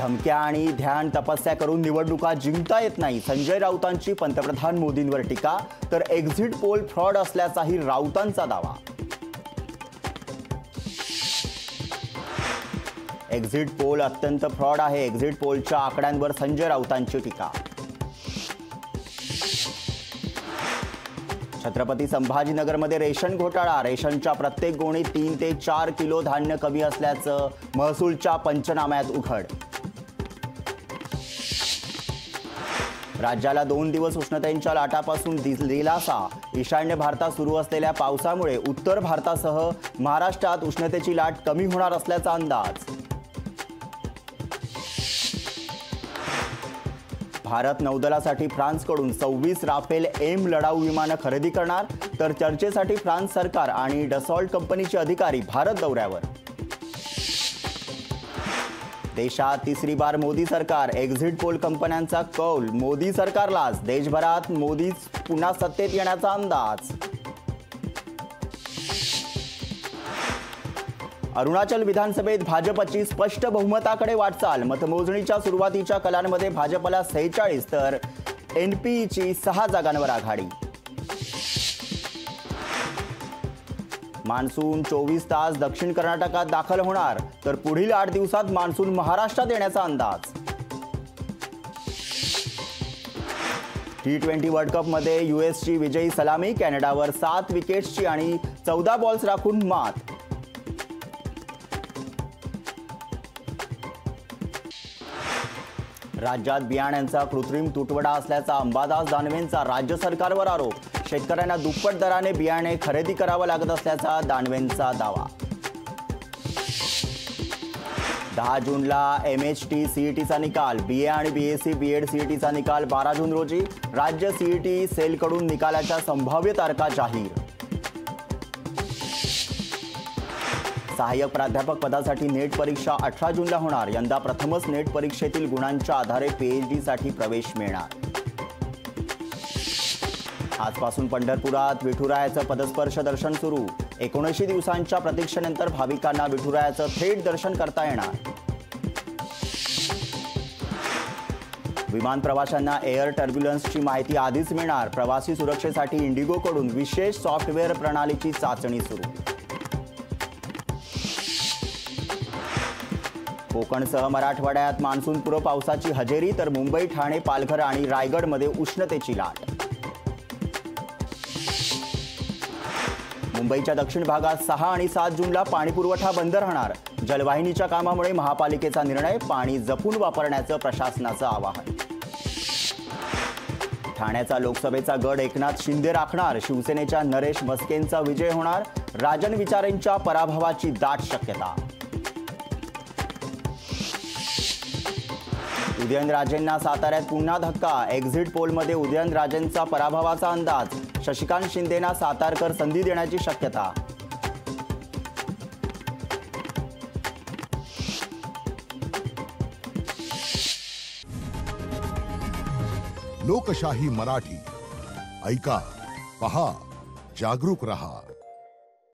धमक्या आणि ध्यान तपस्या करून निवडणुका जिंकता येत नाही, संजय राऊतांची पंतप्रधान मोदींवर टीका, तर एक्झिट पोल फ्रॉड असल्याचाही राऊतांचा दावा. एक्झिट पोल अत्यंत फ्रॉड आहे, एक्झिट पोलच्या आकड्यांवर संजय राऊतांची टीका. छत्रपती संभाजीनगरमध्ये रेशन घोटाळा, रेशनच्या प्रत्येक गोणीत 3 ते 4 किलो धान्य कमी असल्याचं महसूलच्या पंचनाम्यात उघड. राज्याला 2 दिवस उष्णतेच्या लाटापासून दिलासा, ईशान्य भारतात सुरू असलेल्या पावसामुळे उत्तर भारतासह महाराष्ट्रात उष्णतेची लाट कमी होणार असल्याचा अंदाज. भारत नौदलासाठी फ्रान्सकडून 26 राफेल एम लढाऊ विमानं खरेदी करणार, तर चर्चेसाठी फ्रान्स सरकार आणि डसॉल्ट कंपनीचे अधिकारी भारत दौऱ्यावर. देशात तिसरी बार मोदी सरकार, एक्झिट पोल कंपन्यांचा कौल मोदी सरकारलाच, देशभरात मोदी पुन्हा सत्तेत येण्याचा अंदाज. अरुणाचल विधानसभेत भाजपची स्पष्ट बहुमताकडे वाटचाल, मतमोजणीच्या सुरुवातीच्या कलांमध्ये भाजपला 46 तर एनपीची 6 जागांवर आघाडी. मान्सून 24 तास दक्षिण कर्नाटकात दाखल होणार, तर पुढील 8 दिवसात मान्सून महाराष्ट्रात येण्याचा अंदाज. T20 वर्ल्ड कपमध्ये यूएसची विजयी सलामी, कॅनडावर 7 विकेट्सची आणि 14 बॉल्स राखून मात. राज्यात बियाण्यांचा कृत्रिम तुटवडा असल्याचा अंबादास दानवेंचा राज्य सरकारवर आरोप, शेतकऱ्यांना दुप्पट दराने बियाणे खरेदी करावं लागत असल्याचा दानवेंचा दावा. 10 जूनला MHT CETचा निकाल, BA आणि BSc BEd CETचा निकाल 12 जून रोजी, राज्य CET सेलकडून निकालाच्या संभाव्य तारखा जाहीर. सहाय्यक प्राध्यापक पदासाठी नेट परीक्षा 18 जूनला होणार, यंदा प्रथमच नेट परीक्षेतील गुणांच्या आधारे PhD साठी प्रवेश मिळणार. आजपासून पंढरपुरात विठुरायाचं पदस्पर्श दर्शन सुरू, 79 दिवसांच्या प्रतीक्षेनंतर भाविकांना विठुरायाचं थेट दर्शन करता येणार. विमान प्रवाशांना एअर टर्ब्युलन्सची माहिती आधीच मिळणार, प्रवासी सुरक्षेसाठी इंडिगोकडून विशेष सॉफ्टवेअर प्रणालीची चाचणी सुरू. कोकणसह मराठवाड्यात मान्सूनपूर्व पावसाची हजेरी, तर मुंबई, ठाणे, पालघर आणि रायगडमध्ये उष्णतेची लाट. मुंबईच्या दक्षिण भागात 6 आणि 7 जूनला पाणीपुरवठा बंद राहणार, जलवाहिनीच्या कामामुळे महापालिकेचा निर्णय, पाणी जपून वापरण्याचं प्रशासनाचं आवाहन. ठाण्याचा लोकसभेचा गड एकनाथ शिंदे राखणार, शिवसेनेच्या नरेश मस्केंचा विजय होणार, राजन विचारेंच्या पराभवाची दाट शक्यता. उदयनराजेंना साताऱ्यात पुन्हा धक्का, एक्झिट पोलमध्ये उदयनराजेंचा पराभवाचा अंदाज, शशिकांत शिंदेंना सातारकर संधी देण्याची शक्यता. लोकशाही मराठी ऐका, पहा, जागरूक रहा.